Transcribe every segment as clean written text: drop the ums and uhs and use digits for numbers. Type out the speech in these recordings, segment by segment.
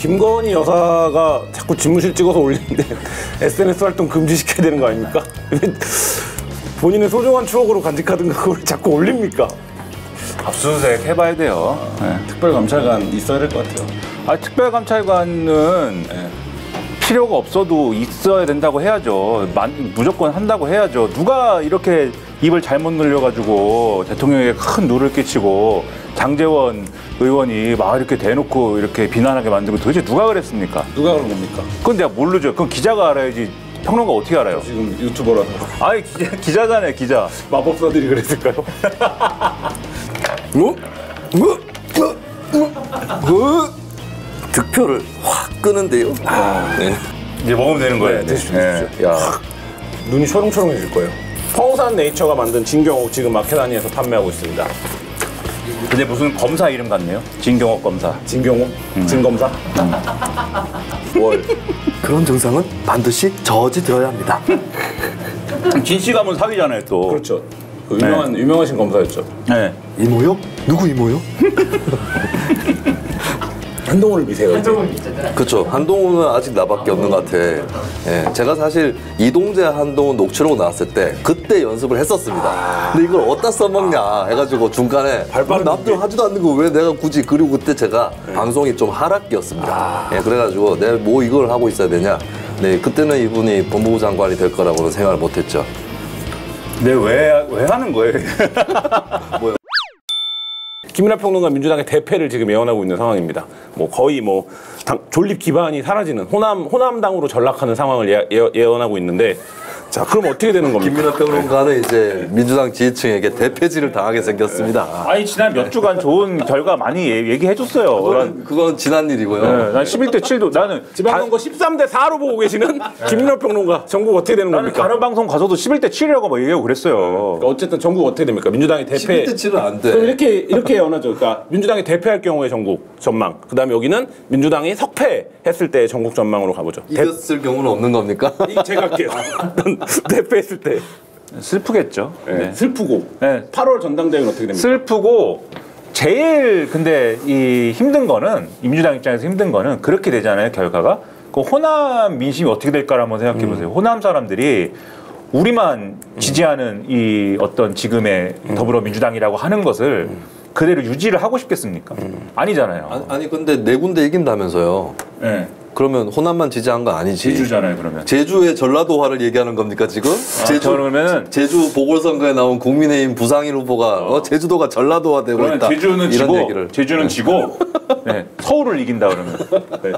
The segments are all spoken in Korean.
김건희 여사가 자꾸 집무실 찍어서 올리는데 SNS 활동 금지시켜야 되는 거 아닙니까? 본인의 소중한 추억으로 간직하든가 그걸 자꾸 올립니까? 압수수색 해봐야 돼요. 네. 특별감찰관 있어야 될 것 같아요. 특별감찰관은 필요가 없어도 있어야 된다고 해야죠. 무조건 한다고 해야죠. 누가 이렇게 입을 잘못 늘려가지고 대통령에게 큰 누를 끼치고 장제원 의원이 막 이렇게 대놓고 이렇게 비난하게 만들고 도대체 누가 그랬습니까? 누가 그런 겁니까? 그건 내가 모르죠. 그건 기자가 알아야지. 평론가 어떻게 알아요? 지금 유튜버라서. 아니 기자잖아요, 기자. 마법사들이 그랬을까요? 득표를 확 끄는데요. 네. 이제 먹으면 되는 거예요. 네, 드십시오. 야, 눈이 초롱초롱해질 거예요. 평산 네이처가 만든 진경옥 지금 마켓 안에서 판매하고 있습니다. 근데 무슨 검사 이름 같네요. 진경옥 검사. 진경옥? 진검사? 월. 그런 증상은 반드시 저지되어야 합니다. 진 씨가 한번 사귀잖아요, 또. 그렇죠. 그 유명하신 검사였죠. 네. 이모요? 누구 이모요? 한동훈을 미세요. 그렇죠. 한동훈은 아직 나밖에 없는 것 같아. 예, 제가 사실 이동재 한동훈 녹취록 나왔을 때 그때 연습을 했었습니다. 근데 이걸 어디다 써먹냐 해가지고 중간에 남들 하지도 않는 거 왜 내가 굳이, 그리고 그때 제가 방송이 좀 하락기였습니다. 예, 그래가지고 내가 뭐 이걸 하고 있어야 되냐. 네, 그때는 이분이 법무부 장관이 될 거라고는 생각을 못했죠. 네, 왜 하는 거예요? 뭐요? 김민하 평론가 민주당의 대패를 지금 예언하고 있는 상황입니다. 뭐 거의 뭐 존립 기반이 사라지는 호남당으로 전락하는 상황을 예언하고 있는데, 자, 그럼 어떻게 되는 겁니까? 김민하 평론가는 이제 민주당 지지층에게 대패질을 당하게 생겼습니다. 아니 지난 몇 주간 좋은 결과 많이 얘기해줬어요. 그건 지난 일이고요. 네, 난 11대 7도 나는 지방선거 13대 4로 보고 계시는 김민하 평론가, 전국 어떻게 되는 겁니까? 다른 방송 가서도 11대 7이라고 막 얘기하고 그랬어요. 어쨌든 전국 어떻게 됩니까? 민주당이 대패. 11대 7은 안 돼. 그럼 이렇게 예언하죠. 그러니까 민주당이 대패할 경우의 전국 전망. 그다음에 여기는 민주당이 석패했을 때의 전국 전망으로 가보죠. 이겼을 경우는 없는 겁니까? 제가 할게요. 대패했을 때. 슬프겠죠. 네. 슬프고. 네. 8월 전당대회는 어떻게 됩니까? 슬프고 제일 근데 이 힘든 거는 민주당 입장에서 힘든 거는 그렇게 되잖아요. 결과가. 그 호남 민심이 어떻게 될까를 한번 생각해 보세요. 호남 사람들이 우리만 지지하는 이 어떤 지금의 더불어민주당이라고 하는 것을 그대로 유지를 하고 싶겠습니까? 아니잖아요. 아니 근데 네 군데 이긴다면서요. 네. 그러면 호남만 지지한 거 아니지? 제주잖아요, 그러면. 제주의 전라도화를 얘기하는 겁니까 지금? 그러면은 제주 보궐선거에 나온 국민의힘 부상일 후보가 제주도가 전라도화 되고 있다. 제주는 이런 지고, 얘기를. 제주는 지고, 네, 서울을 이긴다 그러면. 네.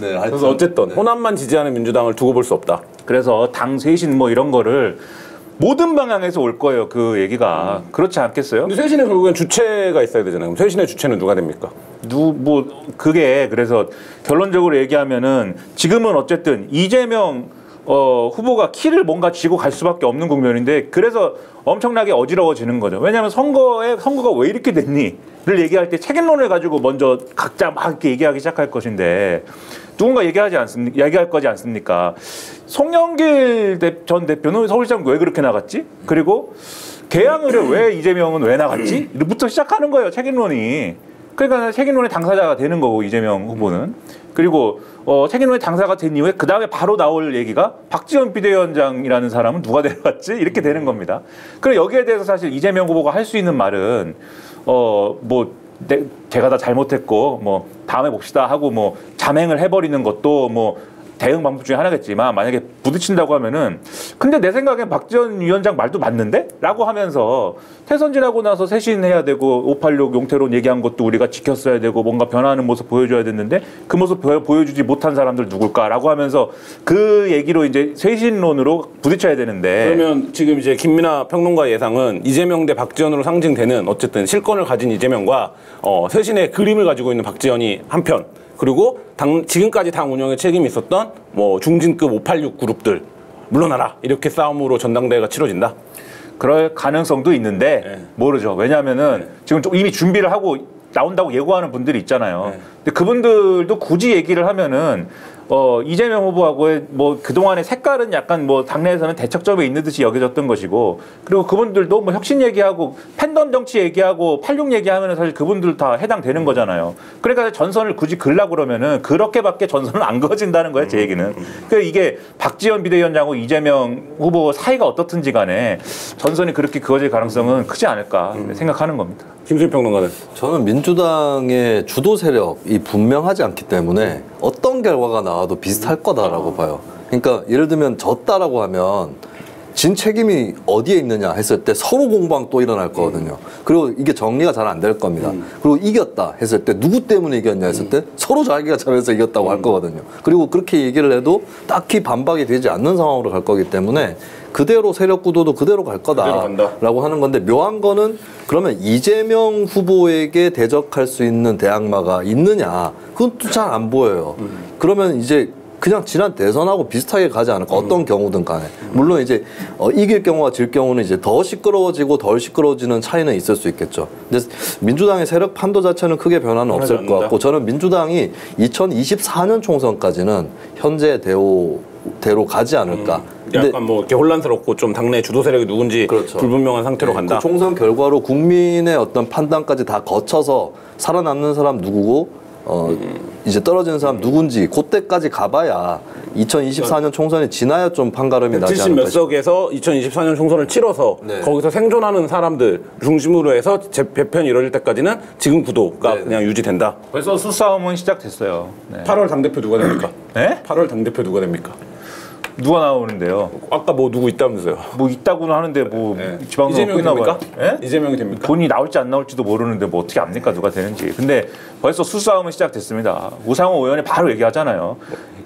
네, 하여튼, 그래서 어쨌든 호남만 지지하는 민주당을 두고 볼 수 없다. 그래서 당 쇄신 뭐 이런 거를 모든 방향에서 올 거예요, 그 얘기가. 그렇지 않겠어요? 근데 쇄신에 결국엔 주체가 있어야 되잖아요. 그럼 쇄신의 주체는 누가 됩니까? 그게 그래서 결론적으로 얘기하면은 지금은 어쨌든 이재명 후보가 키를 뭔가 쥐고 갈 수밖에 없는 국면인데, 그래서 엄청나게 어지러워지는 거죠. 왜냐하면 선거가 왜 이렇게 됐니?를 얘기할 때 책임론을 가지고 먼저 각자 막 이렇게 얘기하기 시작할 것인데, 누군가 얘기할 거지 않습니까? 송영길 전 대표는 서울시장 왜 그렇게 나갔지? 그리고 개항을 왜 이재명은 왜 나갔지? 부터 시작하는 거예요, 책임론이. 그러니까 책임론의 당사자가 되는 거고, 이재명 후보는. 그리고 책임론의 당사자가 된 이후에 그 다음에 바로 나올 얘기가 박지원 비대위원장이라는 사람은 누가 데려갔지? 이렇게 되는 겁니다. 그리고 여기에 대해서 사실 이재명 후보가 할 수 있는 말은 제가 다 잘못했고 뭐 다음에 봅시다 하고 뭐 잠행을 해버리는 것도 뭐 대응 방법 중에 하나겠지만, 만약에 부딪힌다고 하면은 근데 내 생각엔 박지원 위원장 말도 맞는데? 라고 하면서 대선 지나고 나서 쇄신해야 되고 586 용태론 얘기한 것도 우리가 지켰어야 되고 뭔가 변화하는 모습 보여줘야 됐는데 그 모습 보여주지 못한 사람들 누굴까라고 하면서 그 얘기로 이제 쇄신론으로 부딪혀야 되는데, 그러면 지금 이제 김민하 평론가 예상은 이재명 대 박지원으로 상징되는 어쨌든 실권을 가진 이재명과 쇄신의 그림을 가지고 있는 박지원이 한편, 그리고 지금까지 당 운영에 책임이 있었던 뭐 중진급 586 그룹들 물러나라, 이렇게 싸움으로 전당대회가 치러진다. 그럴 가능성도 있는데 네. 모르죠. 왜냐하면은 지금 좀 이미 준비를 하고 나온다고 예고하는 분들이 있잖아요. 근데 그분들도 굳이 얘기를 하면은 이재명 후보하고의 뭐 그동안의 색깔은 약간 뭐 당내에서는 대척점에 있는 듯이 여겨졌던 것이고, 그리고 그분들도 뭐 혁신 얘기하고 팬덤 정치 얘기하고 86 얘기하면 사실 그분들 다 해당되는 거잖아요. 그러니까 전선을 굳이 긁려고 그러면은 그렇게밖에 전선은 안 그어진다는 거예요, 제 얘기는. 그러니까 이게 박지원 비대위원장하고 이재명 후보 사이가 어떻든지 간에 전선이 그렇게 그어질 가능성은 크지 않을까 생각하는 겁니다. 김수희 평론가는? 저는 민주당의 주도 세력이 분명하지 않기 때문에 어떤 결과가 나와도 비슷할 거다라고 봐요. 그러니까 예를 들면 졌다라고 하면 진 책임이 어디에 있느냐 했을 때 서로 공방 또 일어날 거거든요. 그리고 이게 정리가 잘 안 될 겁니다. 그리고 이겼다 했을 때 누구 때문에 이겼냐 했을 때 서로 자기가 잘해서 이겼다고 할 거거든요. 그리고 그렇게 얘기를 해도 딱히 반박이 되지 않는 상황으로 갈 거기 때문에 그대로 세력 구도도 그대로 갈 거다라고 하는 건데, 묘한 거는 그러면 이재명 후보에게 대적할 수 있는 대항마가 있느냐, 그건 또 잘 안 보여요. 그러면 이제 그냥 지난 대선하고 비슷하게 가지 않을까, 어떤 경우든 간에. 물론 이제 이길 경우와 질 경우는 이제 더 시끄러워지고 덜 시끄러워지는 차이는 있을 수 있겠죠. 근데 민주당의 세력 판도 자체는 크게 변화는 없을 것 같고, 저는 민주당이 2024년 총선까지는 현재 대로 가지 않을까. 약간 뭐 이렇게 혼란스럽고 좀 당내 주도 세력이 누군지 그렇죠. 불분명한 상태로 간다. 그 총선 결과로 국민의 어떤 판단까지 다 거쳐서 살아남는 사람 누구고 이제 떨어지는 사람 누군지 그때까지 가봐야 2024년 총선이 지나야 좀 판가름이 나지 170 않을까 몇 석에서 2024년 총선을 치러서 네. 거기서 생존하는 사람들 중심으로 해서 재편이 이루어질 때까지는 지금 구도가 네. 그냥 유지된다. 벌써 수싸움은 시작됐어요. 네. 8월 당대표 누가 됩니까? 네? 8월 당대표 누가 됩니까? 누가 나오는데요? 아까 뭐 누구 있다면서요? 뭐 있다고는 하는데 뭐 지방선거 이재명이 끝나 됩니까? 봐요. 예? 이재명이 됩니까? 본인이 나올지 안 나올지도 모르는데 뭐 어떻게 압니까, 누가 되는지. 근데 벌써 수싸움은 시작됐습니다. 우상호 의원이 바로 얘기하잖아요.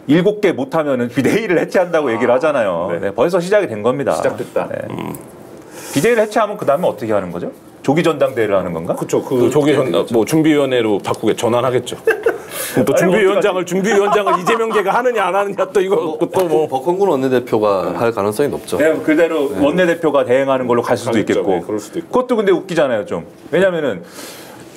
7개 못하면은 비대위를 해체한다고 얘기를 하잖아요. 네. 네, 벌써 시작이 된 겁니다. 시작됐다. 네. 비대위를 해체하면 그 다음에 어떻게 하는 거죠? 조기 전당대회를 하는 건가? 그렇죠. 그 조기 뭐 준비위원회로 바꾸게 전환하겠죠. 또 준비위원장을 이재명계가 하느냐 안 하느냐 또 이거 또 뭐 박홍근 원내대표가 할 가능성이 높죠. 네, 그대로 원내대표가 대행하는 걸로 갈 수도 가겠죠. 있겠고. 네, 그럴 수도 있고. 그것도 근데 웃기잖아요, 좀. 왜냐면은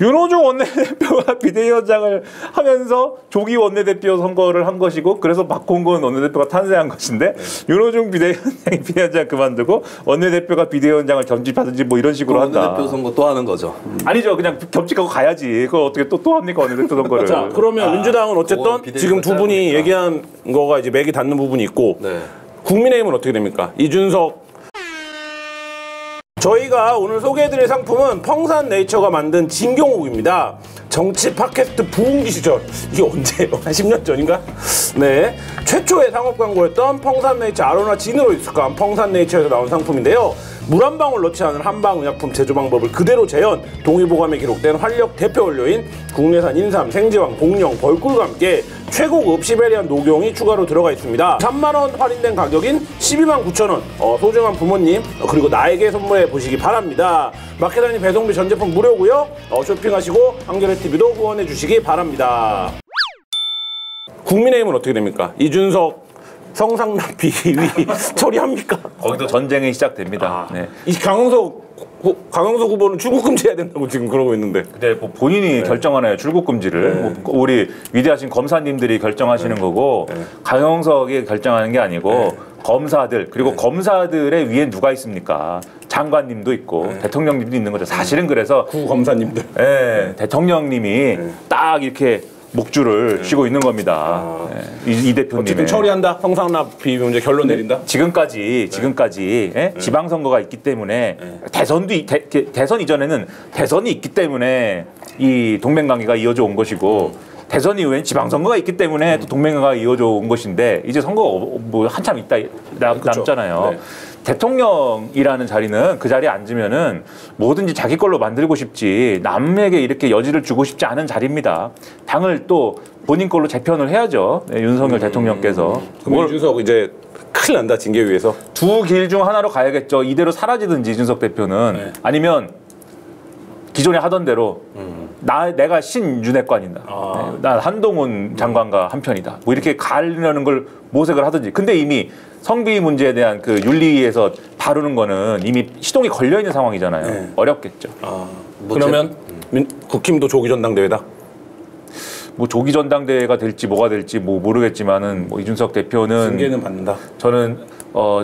윤호중 원내대표가 비대위원장을 하면서 조기 원내대표 선거를 한 것이고, 그래서 박홍근 원내대표가 탄생한 것인데, 윤호중 비대위원장이 비대위원장 그만두고 원내대표가 비대위원장을 겸직하든지 뭐 이런 식으로 한다. 원내대표 선거 또 하는 거죠. 아니죠, 그냥 겸직하고 가야지. 그걸 어떻게 또 합니까, 원내대표 선거를? 자, 그러면 민주당은 어쨌든 지금 두 분이 얘기한 거가 이제 맥이 닿는 부분이 있고, 네. 국민의힘은 어떻게 됩니까? 이준석. 저희가 오늘 소개해드릴 상품은 평산네이처가 만든 진경옥입니다. 정치 팟캐스트 부흥기 시절, 이게 언제예요? 한 10년 전인가? 네, 최초의 상업 광고였던 평산네이처 아로나 진으로 익숙한 평산네이처에서 나온 상품인데요. 물 한 방울 넣지 않은 한방 의약품 제조 방법을 그대로 재현, 동의보감에 기록된 활력 대표 원료인 국내산 인삼, 생지황, 복령, 벌꿀과 함께 최고급 시베리안 녹용이 추가로 들어가 있습니다. 3만원 할인된 가격인 129,000원, 소중한 부모님 그리고 나에게 선물해 보시기 바랍니다. 마켓단위 배송비 전 제품 무료고요. 쇼핑하시고 한겨레TV도 후원해 주시기 바랍니다. 국민의힘은 어떻게 됩니까? 이준석 성상납 비위 처리합니까? 거기도 전쟁이 시작됩니다. 네. 이 강용석 후보는 출국 금지해야 된다고 지금 그러고 있는데. 근데 뭐 본인이 결정하나요, 출국 금지를? 뭐 우리 위대하신 검사님들이 결정하시는 거고, 강용석이 결정하는 게 아니고 검사들, 그리고 검사들의 위에 누가 있습니까? 장관님도 있고 대통령님도 있는 거죠. 사실은 그래서 구 검사님들. 대통령님이 딱 이렇게 목줄을 쥐고 있는 겁니다. 이 대표님의. 어쨌든 처리한다. 성상납 비위 문제 결론 내린다. 지금까지 지방선거가 있기 때문에 대선 이전에는 대선이 있기 때문에 이 동맹관계가 이어져 온 것이고, 대선 이후엔 지방선거가 있기 때문에 또 동맹관계가 이어져 온 것인데, 이제 선거가 뭐 한참 있다 남잖아요. 네. 대통령이라는 자리는 그 자리에 앉으면은 뭐든지 자기 걸로 만들고 싶지, 남에게 이렇게 여지를 주고 싶지 않은 자리입니다. 당을 또 본인 걸로 재편을 해야죠. 네, 윤석열 대통령께서. 그럼 이준석 이제 큰일 난다, 징계위에서. 두 길 중 하나로 가야겠죠. 이대로 사라지든지 이준석 대표는, 아니면 기존에 하던 대로 내가 신윤핵관이다. 난 한동훈 장관과 한편이다. 뭐 이렇게 가려는 걸 모색을 하든지. 근데 이미 성비 문제에 대한 그 윤리에서 다루는 거는 이미 시동이 걸려 있는 상황이잖아요. 네. 어렵겠죠. 그러면 국힘도 조기 전당대회다. 뭐 조기 전당대회가 될지 뭐가 될지 뭐 모르겠지만은 뭐 이준석 대표는 징계는 받는다. 저는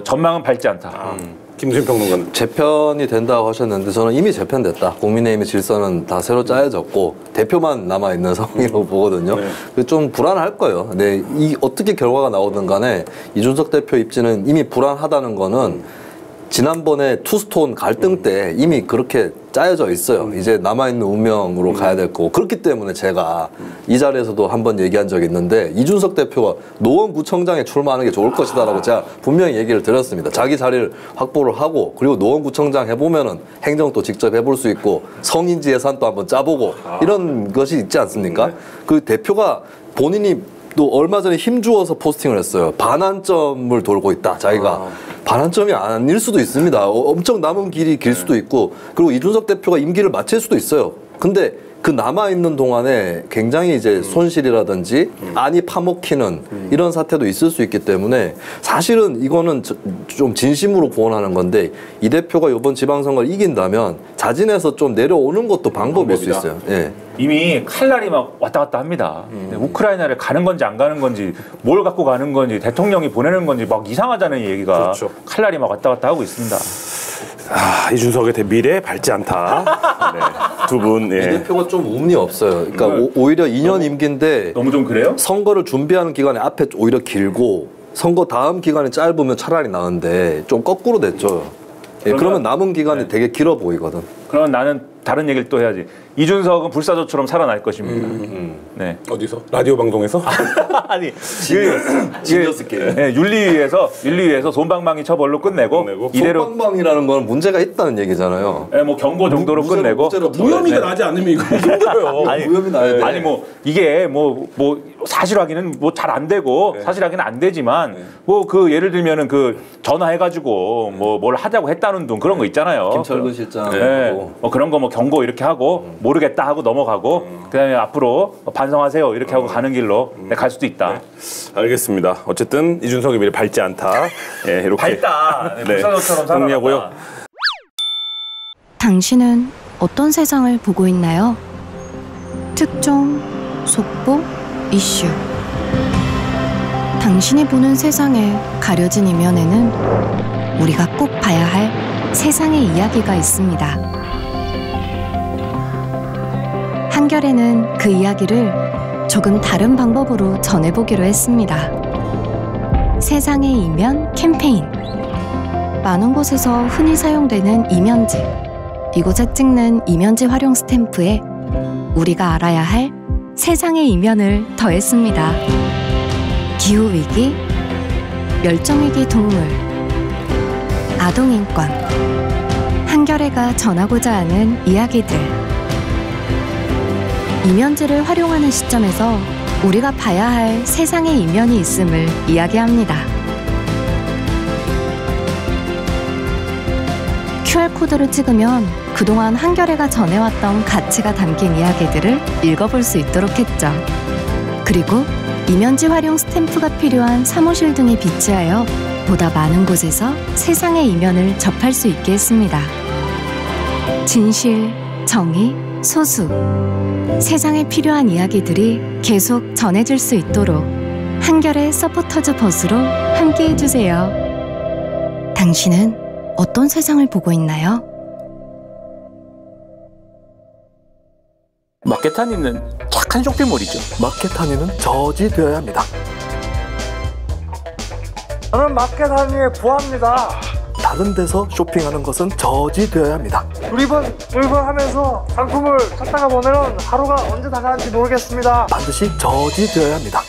전망은 밝지 않다. 김수민 평론가는 재편이 된다고 하셨는데 저는 이미 재편됐다. 국민의힘의 질서는 다 새로 짜여졌고 대표만 남아있는 상황이라고 보거든요. 좀 불안할 거예요. 네, 어떻게 결과가 나오든 간에 이준석 대표 입지는 이미 불안하다는 거는 지난번에 투스톤 갈등 때 이미 그렇게 짜여져 있어요. 이제 남아있는 운명으로 가야 될 거고. 그렇기 때문에 제가 이 자리에서도 한번 얘기한 적이 있는데 이준석 대표가 노원구청장에 출마하는 게 좋을 것이다라고 제가 분명히 얘기를 드렸습니다. 자기 자리를 확보를 하고 그리고 노원구청장 해보면은 행정도 직접 해볼 수 있고 성인지 예산도 한번 짜보고 이런 것이 있지 않습니까? 그 대표가 본인이 또 얼마 전에 힘주어서 포스팅을 했어요. 반환점을 돌고 있다. 자기가 반환점이 아닐 수도 있습니다. 엄청 남은 길이 길 수도 있고 그리고 이준석 대표가 임기를 마칠 수도 있어요. 근데 그 남아있는 동안에 굉장히 이제 손실이라든지 안이 파먹히는 이런 사태도 있을 수 있기 때문에 사실은 이거는 좀 진심으로 구원하는 건데 이 대표가 이번 지방선거를 이긴다면 자진해서 좀 내려오는 것도 방법일 수 있어요. 예. 이미 칼날이 막 왔다 갔다 합니다. 우크라이나를 가는 건지 안 가는 건지 뭘 갖고 가는 건지 대통령이 보내는 건지 막 이상하다는 얘기가 그렇죠. 칼날이 막 왔다 갔다 하고 있습니다. 이준석의 미래 밝지 않다. 네. 두 분. 이 예. 대표가 좀 운이 없어요. 그러니까 오히려 2년 임기인데 너무 좀 그래요? 선거를 준비하는 기간이 앞에 오히려 길고 선거 다음 기간이 짧으면 차라리 나은데 좀 거꾸로 됐죠. 예, 그러면 남은 기간이 되게 길어 보이거든. 그러면 나는 다른 얘기를 또 해야지. 이준석은 불사조처럼 살아날 것입니다. 네. 어디서? 라디오 방송에서? 아니, 지니어스 게임. 네, 윤리위에서 손방망이 처벌로 끝내고 이대로 손방망이라는 건 문제가 있다는 얘기잖아요. 네, 뭐 경고 정도로 끝내고 무혐의가 나지 않으면 이거 힘들어요. 아니, 무혐의 나야 돼. 아니 뭐 이게 뭐 사실 확인은 뭐 잘 안 되고 사실 확인은 안 되지만 뭐 그 예를 들면은 그 전화해가지고 뭐 뭘 하자고 했다는 둥 그런 거 있잖아요. 김철근 실장. 네. 뭐 그런 거 뭐 경고 이렇게 하고 모르겠다 하고 넘어가고 그다음에 앞으로 반성하세요 이렇게 하고 가는 길로 갈 수도 있다. 알겠습니다. 어쨌든 이준석의 미래 밝지 않다. 예, 이렇게 밝다. 네, 불사조처럼 정리하고요. 살아간다. 당신은 어떤 세상을 보고 있나요? 특종, 속보, 이슈. 당신이 보는 세상의 가려진 이면에는 우리가 꼭 봐야 할 세상의 이야기가 있습니다. 한결에는 그 이야기를 조금 다른 방법으로 전해보기로 했습니다. 세상의 이면 캠페인. 많은 곳에서 흔히 사용되는 이면지. 이곳에 찍는 이면지 활용 스탬프에 우리가 알아야 할 세상의 이면을 더했습니다. 기후위기, 멸종위기 동물, 아동인권, 한겨레가 전하고자 하는 이야기들. 이면지를 활용하는 시점에서 우리가 봐야 할 세상의 이면이 있음을 이야기합니다. QR코드를 찍으면 그동안 한겨레가 전해왔던 가치가 담긴 이야기들을 읽어볼 수 있도록 했죠. 그리고 이면지 활용 스탬프가 필요한 사무실 등에 비치하여 보다 많은 곳에서 세상의 이면을 접할 수 있게 했습니다. 진실, 정의, 소수. 세상에 필요한 이야기들이 계속 전해질 수 있도록 한겨레 서포터즈 버스로 함께해주세요. 당신은 어떤 세상을 보고 있나요? 마케타니는 착한 쇼핑몰이죠. 마켓하니는 저지되어야 합니다. 저는 마켓하니에 부합니다. 다른 데서 쇼핑하는 것은 저지되어야 합니다. 두리번 하면서 상품을 찾다가 보면 하루가 언제 다 가는지 모르겠습니다. 반드시 저지되어야 합니다.